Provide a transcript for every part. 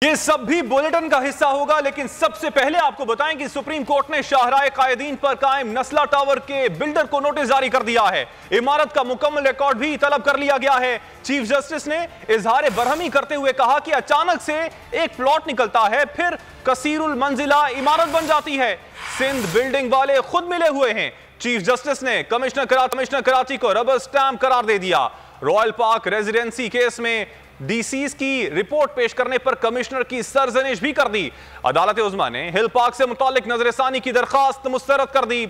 ये सब भी बुलेटिन का हिस्सा होगा, लेकिन सबसे पहले आपको बताएं कि सुप्रीम कोर्ट ने शाहराह कायदीन पर कायम नस्ला टावर के बिल्डर को नोटिस जारी कर दिया है। इमारत का मुकम्मल रिकॉर्ड भी तलब कर लिया गया है। चीफ जस्टिस ने इजहार बरहमी करते हुए कहा कि अचानक से एक प्लॉट निकलता है, फिर कसीरुल मंजिला इमारत बन जाती है। सिंध बिल्डिंग वाले खुद मिले हुए हैं। चीफ जस्टिस ने कमिश्नर कराची को रबर स्टैंप करार दे दिया। रॉयल पार्क रेजिडेंसी केस में डीसीज की रिपोर्ट पेश करने पर कमिश्नर की सरजनिश भी कर दी। अदालत उज़्मा ने हिल पार्क से मुतालिक नजरसानी की दरखास्त मुस्तरद कर दी।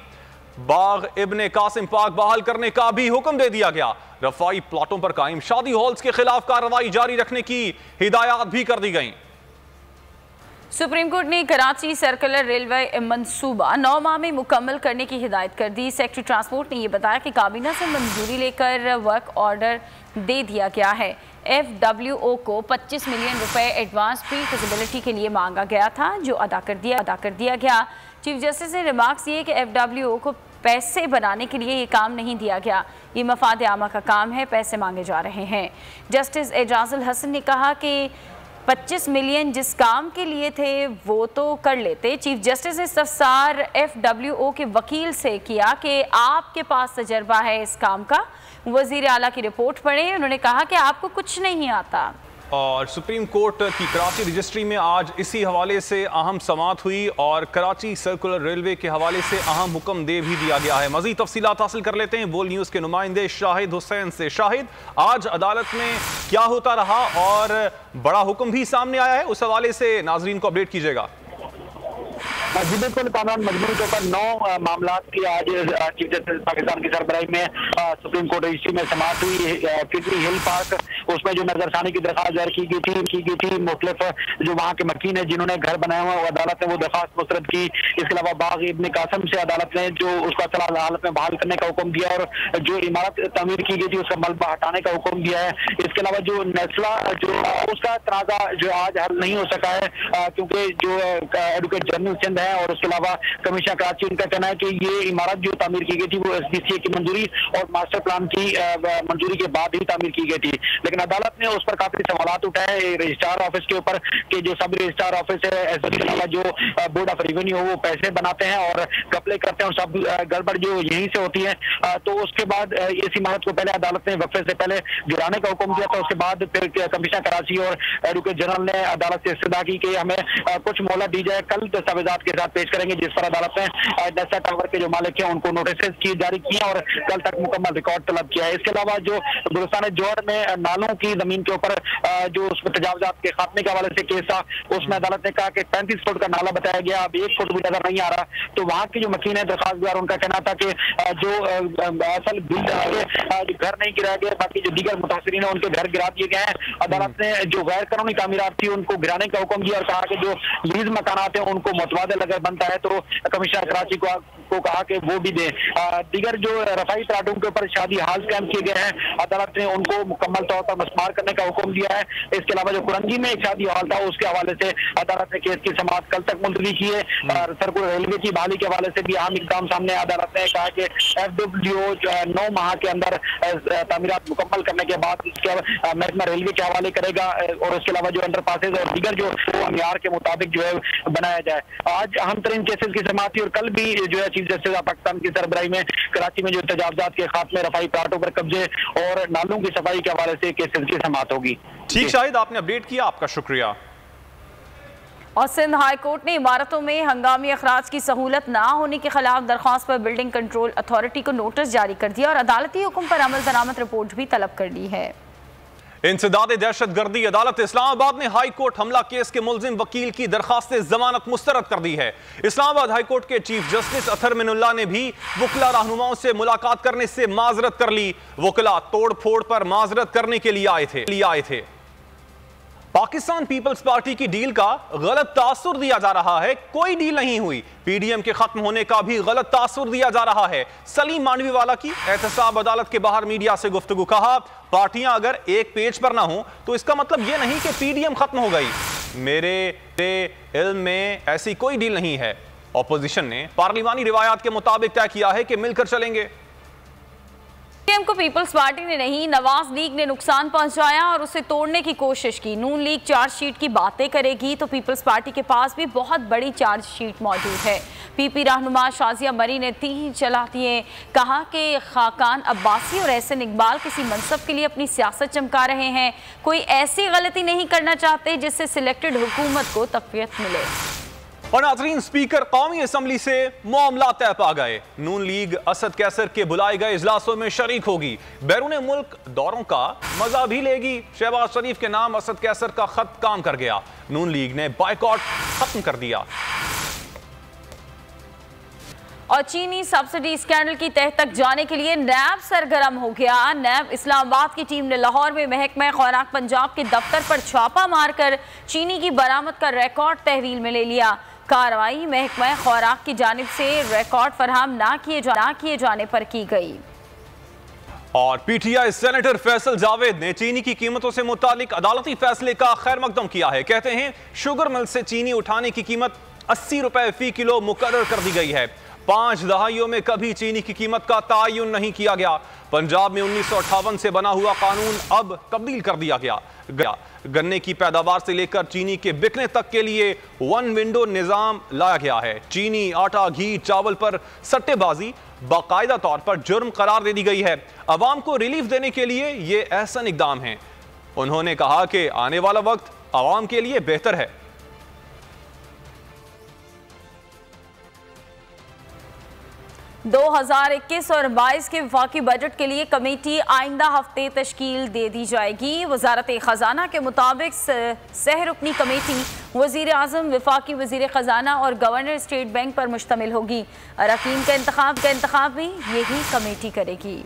बाग इब्ने कासिम पार्क बहाल करने का भी हुक्म दे दिया गया। रफाई प्लाटों पर कायम शादी हॉल्स के खिलाफ कार्रवाई जारी रखने की हिदायत भी कर दी गई। सुप्रीम कोर्ट ने कराची सर्कुलर रेलवे मंसूबा 9 माह में मुकम्मल करने की हिदायत कर दी। सेक्रेटरी ट्रांसपोर्ट ने यह बताया कि काबीना से मंजूरी लेकर वर्क ऑर्डर दे दिया गया है। FWO को 25 मिलियन रुपए एडवांस प्री फिजिबिलिटी के लिए मांगा गया था, जो अदा कर दिया गया। चीफ जस्टिस ने रिमार्क्स दिए कि FWO को पैसे बनाने के लिए ये काम नहीं दिया गया, ये मफाद आमा का काम है, पैसे मांगे जा रहे हैं। जस्टिस एजाजुल हसन ने कहा कि 25 मिलियन जिस काम के लिए थे वो तो कर लेते। चीफ जस्टिस ने इस्तफसार FWO के वकील से किया कि आपके पास तजर्बा है इस काम का, वजीर आला की रिपोर्ट पढ़े। उन्होंने कहा कि आपको कुछ नहीं आता। और सुप्रीम कोर्ट की कराची रजिस्ट्री में आज इसी हवाले से अहम समाअत हुई और कराची सर्कुलर रेलवे के हवाले से अहम हुक्म दे भी दिया गया है। मज़ीद तफसीलात हासिल कर लेते हैं बोल न्यूज़ के नुमाइंदे शाहिद हुसैन से। शाहिद, आज अदालत में क्या होता रहा और बड़ा हुक्म भी सामने आया है, उस हवाले से नाजरीन को अपडेट कीजिएगा। जी बिल्कुल, कानून मजबूरी के ऊपर 9 मामला की आज चीफ जस्टिस पाकिस्तान की सरबराही में सुप्रीम कोर्ट रजिस्ट्री में समाअत हुई। किडनी हिल पार्क, उसमें जो नजरसानी की दरखास्त दायर की गई थी मुख्तलिफ जो वहाँ के मकीन है जिन्होंने घर बनाया हुआ, अदालत ने वो दरखास्त मुस्तरद की। इसके अलावा बाग इब्ने कासिम से अदालत ने जो उसका सलाह हालत में बहाल करने का हुक्म दिया और जो इमारत तमीर की गई थी उसका मलबा हटाने का हुक्म दिया है। इसके अलावा जो नस्ला जो उसका तनाजा जो आज हल नहीं हो सका है, क्योंकि जो एडवोकेट जनरल सिंध है और उसके अलावा कमिश्नर कराची, उनका कहना है कि ये इमारत जो तामीर की गई थी वो SDCA की मंजूरी और मास्टर प्लान की मंजूरी के बाद ही तामीर की गई थी। लेकिन अदालत ने उस पर काफी सवालात उठाए रजिस्ट्रार ऑफिस के ऊपर कि जो सब रजिस्ट्रार ऑफिस है, SDCA के अलावा जो बोर्ड ऑफ रेवेन्यू हो वो पैसे बनाते हैं और घपले करते हैं और सब गड़बड़ जो यहीं से होती है। तो उसके बाद इस इमारत को पहले अदालत ने वक्फे से पहले गिराने का हुक्म दिया था। उसके बाद फिर कमिश्नर कराची और एडवोकेट जनरल ने अदालत से इस्तदा की कि हमें कुछ मोहलत दी जाए, कल दस्तावेजात के साथ पेश करेंगे, जिस पर अदालत ने नस्ला टावर के जो मालिक हैं उनको नोटिस जारी किए और कल तक मुकम्मल रिकॉर्ड तलब किया है। इसके अलावा जो गुलिस्तान जौहर में नालों की जमीन के ऊपर जो उसमें तजावजात के खात्मे के हवाले से केस था, उसमें अदालत ने कहा कि 35 फुट का नाला बताया गया, अब 1 फुट भी नजर नहीं आ रहा। तो वहाँ की जो मकीन है दरखास्तदार, उनका कहना था कि जो असल घर नहीं गिराया गया, बाकी जो दीगर मुतासरीन है उनके घर गिरा दिए गए हैं। अदालत ने जो गैर कानूनी तामीरात थी उनको गिराने का हुक्म दिया और कहा कि जो लीज मकानात है उनको मुतबादल अगर बनता है तो कमिश्नर कराची को कहा कि वो भी दें। दीगर जो रफाई प्लाटों के ऊपर शादी हाल कैंप किए गए हैं, अदालत ने उनको मुकम्मल तौर पर मस्मार करने का हुक्म दिया है। इसके अलावा जो कुरंगी में एक शादी हॉल था उसके हवाले से अदालत ने केस की समाअत कल तक मुलतवी की है। सर्कुलर रेलवे की बहाली के हवाले से भी अहम इकदाम सामने। अदालत ने कहा कि FWO 9 माह के अंदर तामीरात मुकम्मल करने के बाद इसके महकमा रेलवे के हवाले करेगा और उसके अलावा जो अंडर पासेज और दीगर जो मियार के मुताबिक जो है बनाया जाए। आज अहम तरीन केसेस की समाअत थी और कल भी जो है चीफ जस्टिस पाकिस्तान की सरबराही में कराची में जो तजावजात के खात्मे, रफाई प्लाटों पर कब्जे और नालों की सफाई के हवाले से केसेस की समाअत होगी। ठीक शाहिद, आपने अपडेट किया, आपका शुक्रिया। और सिंध हाई कोर्ट ने इमारतों में हंगामी अखराज की सहूलत ना होने के खिलाफ दरख्वास्त पर बिल्डिंग कंट्रोल अथॉरिटी को नोटिस जारी कर दिया और अदालती हुक्म पर अमल दरामद रिपोर्ट भी तलब कर ली है। इंसदाद दहशतगर्दी, अदालत इस्लामाबाद ने हाई कोर्ट हमला केस के मुल्जिम वकील की दरखास्त जमानत मुस्तरद कर दी है। इस्लामाबाद हाई कोर्ट के चीफ जस्टिस अथर मिनुल्लाह ने भी वकला रहनुमाओं से मुलाकात करने से माजरत कर ली। वकला तोड़ फोड़ पर माजरत करने के लिए आए थे। पाकिस्तान पीपल्स पार्टी की डील का गलत तासुर दिया जा रहा है, कोई डील नहीं हुई। PDM के खत्म होने का भी गलत तासुर दिया जा रहा है। सलीम मांडवीवाला की एहतसाब अदालत के बाहर मीडिया से गुफ्तगू, कहा पार्टियां अगर एक पेज पर ना हो तो इसका मतलब यह नहीं कि PDM खत्म हो गई। मेरे इल्म में ऐसी कोई डील नहीं है। अपोजिशन ने पार्लिमानी रिवायात के मुताबिक तय किया है कि मिलकर चलेंगे। पीएम को पीपल्स पार्टी ने नहीं, नवाज लीग ने नुकसान पहुंचाया और उसे तोड़ने की कोशिश की। नून लीग चार्जशीट की बातें करेगी तो पीपल्स पार्टी के पास भी बहुत बड़ी चार्जशीट मौजूद है। पीपी रहनुमा शाजिया मरी ने तीर चला दिए, कहा कि खाकान अब्बासी और एहसन इकबाल किसी मनसब के लिए अपनी सियासत चमका रहे हैं, कोई ऐसी गलती नहीं करना चाहते जिससे सिलेक्टेड हुकूमत को तक़वियत मिले। और नाज़रीन, स्पीकर कौमी असम्बली से मामला तय पा गए। नून लीग असद कैसर के बुलाए गए इजलासों में शरीक होगी, बैरून मुल्क दौरों का मजा भी लेगी। शहबाज शरीफ के नाम असद कैसर का खत काम कर गया, नून लीग ने बायकॉट खत्म कर दिया। और चीनी सब्सिडी स्कैंडल की तह तक जाने के लिए नैब सरगर्म हो गया। नैब इस्लामाबाद की टीम ने लाहौर में महकमा खुराक पंजाब के दफ्तर पर छापा मारकर चीनी की बरामद का रिकॉर्ड तहवील में ले लिया। कार्रवाई महकमा खुराक की जानिब से रिकॉर्ड फराहम ना किए जाने पर की गई। और पीटीआई सेनेटर फैसल जावेद ने चीनी की कीमतों से मुतालिक अदालती फैसले का खैर मकदम किया है। कहते हैं शुगर मिल से चीनी उठाने की कीमत 80 रुपए फी किलो मुकर्रर कर दी गई है। 5 दहाइयों में कभी चीनी की कीमत का तायुन नहीं किया गया। पंजाब में 1958 से बना हुआ कानून अब तब्दील कर दिया गया। गन्ने की पैदावार से लेकर चीनी के बिकने तक के लिए वन विंडो निजाम लाया गया है। चीनी, आटा, घी, चावल पर सट्टेबाजी बाकायदा तौर पर जुर्म करार दे दी गई है। अवाम को रिलीफ देने के लिए ये एहसन इकदाम है। उन्होंने कहा कि आने वाला वक्त अवाम के लिए बेहतर है। दो 2021 और 22 के वफाकी बजट के लिए कमेटी आइंदा हफ्ते तश्कील दे दी जाएगी। वजारत खजाना के मुताबिक सहरुकनी कमेटी वजीर आजम, वफाकी वजीर खजाना और गवर्नर स्टेट बैंक पर मुश्तमिल होगी। अरकान का इंतखाब भी यही कमेटी करेगी।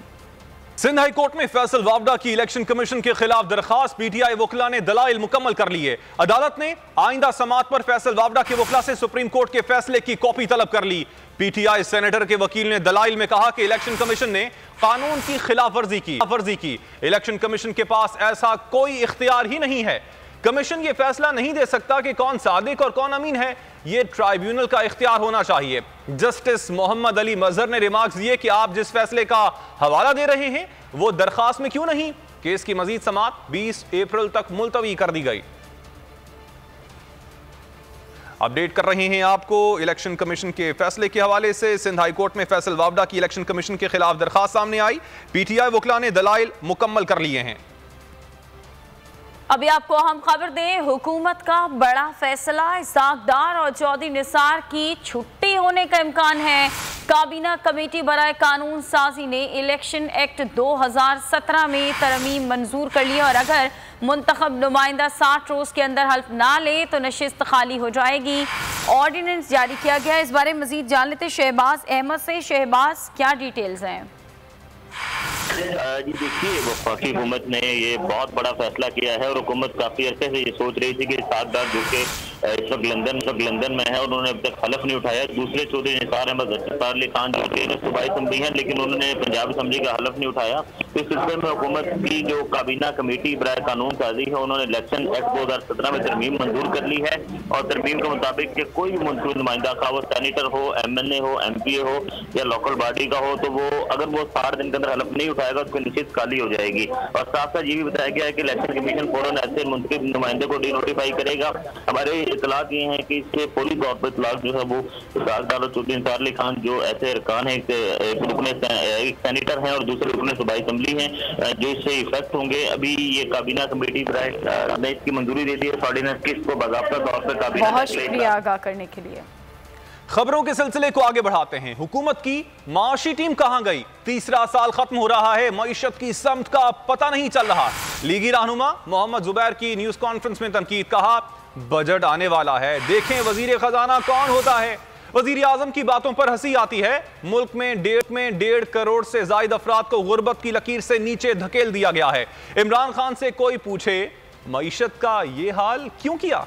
सिंध हाई कोर्ट में फैसल वावडा की इलेक्शन कमीशन के खिलाफ दरखास्त पीटीआई वकला ने दलाइल मुकम्मल कर लिए। अदालत ने आइंदा समात पर फैसल वावडा के वकला से सुप्रीम कोर्ट के फैसले की कॉपी तलब कर ली। पीटीआई सेनेटर के वकील ने दलाइल में कहा कि इलेक्शन कमीशन ने कानून की खिलाफ वर्जी की। इलेक्शन कमीशन के पास ऐसा कोई इख्तियार ही नहीं है। कमीशन ये फैसला नहीं दे सकता कि कौन सादिक और कौन अमीन है, ये ट्राइब्यूनल का इख्तियार होना चाहिए। जस्टिस मोहम्मद अली मजहर ने रिमार्क्स दिए कि आप जिस फैसले का हवाला दे रहे हैं वो दरखास्त में क्यों नहीं। केस की मजीद समात 20 अप्रैल तक मुलतवी कर दी गई। अपडेट कर रहे हैं आपको इलेक्शन कमीशन के फैसले के हवाले से। सिंध हाई कोर्ट में फैसल वावडा की इलेक्शन कमीशन के खिलाफ दरखास्त सामने आई। पीटीआई वकला ने दलाइल मुकम्मल कर लिए हैं। अभी आपको हम खबर दें, हुकूमत का बड़ा फैसला, इसाक डार और चौधरी निसार की छुट्टी होने का इम्कान है। काबीना कमेटी बराए कानून साजी ने इलेक्शन एक्ट 2017 में तरमीम मंजूर कर ली और अगर मुंतखब नुमाइंदा 60 रोज के अंदर हल्फ ना ले तो नशिस्त खाली हो जाएगी। ऑर्डिनेंस जारी किया गया। इस बारे में मजीद जान लेते शहबाज अहमद से। शहबाज, क्या डिटेल्स हैं? जी देखिए, वफाकी हुकूमत ने ये बहुत बड़ा फैसला किया है और हुकूमत काफी अर्से से ये सोच रही थी कि इसाक डार जो कि इस वक्त लंदन में है, उन्होंने अब तक हलफ नहीं उठाया। दूसरे चौधरी निसार अहमद अली खान जो कि सूबाई असम्बली है लेकिन उन्होंने पंजाब असम्बली का हलफ नहीं उठाया। इस सिलसिले में हुकूमत की जो काबीना कमेटी बराए कानून साजी है उन्होंने इलेक्शन एक्ट 2017 में तरमीम मंजूर कर ली है और तरमीम के मुताबिक कि कोई भी मुंतखब नुमाइंदा का वो सेनेटर हो, MLA हो, MPA हो या लोकल बॉडी का हो, तो वो अगर वो 60 दिन के अंदर हलफ नहीं उठाएगा तो निश्चित खाली हो जाएगी। और साथ साथ ये भी बताया गया है कि इलेक्शन कमीशन फौरन ऐसे मुंतखब नुमाइंदे को डी-नोटिफाई करेगा। हमारे इतलाक ये हैं कि इससे फौरी तौर पर इतलाक जो है वो इसाक डार और चौधरी निसार अली खान जो ऐसे अरकान है, एक सेनेटर हैं और दूसरे रुकने सूबाई असम्बली हैं, जो इससे इफेक्ट होंगे। अभी ये काबीना कमेटी ने इसकी मंजूरी दे दी है ऑर्डिनेंस की, इसको बाकायदा तौर पर काबीना। बहुत शुक्रिया आगाह करने के लिए। खबरों के सिलसिले को आगे बढ़ाते हैं। हुकूमत की माशी टीम कहां गई? तीसरा साल खत्म हो रहा है, मईशत की समत का पता नहीं चल रहा। लीगी रहनुमा मोहम्मद जुबैर की न्यूज कॉन्फ्रेंस में तनकीद, कहा बजट आने वाला है, देखें वजीर खजाना कौन होता है। वजीर आजम की बातों पर हंसी आती है। मुल्क में 1.5 करोड़ से ज्यादा अफराद को गुर्बत की लकीर से नीचे धकेल दिया गया है। इमरान खान से कोई पूछे मईशत का ये हाल क्यों किया?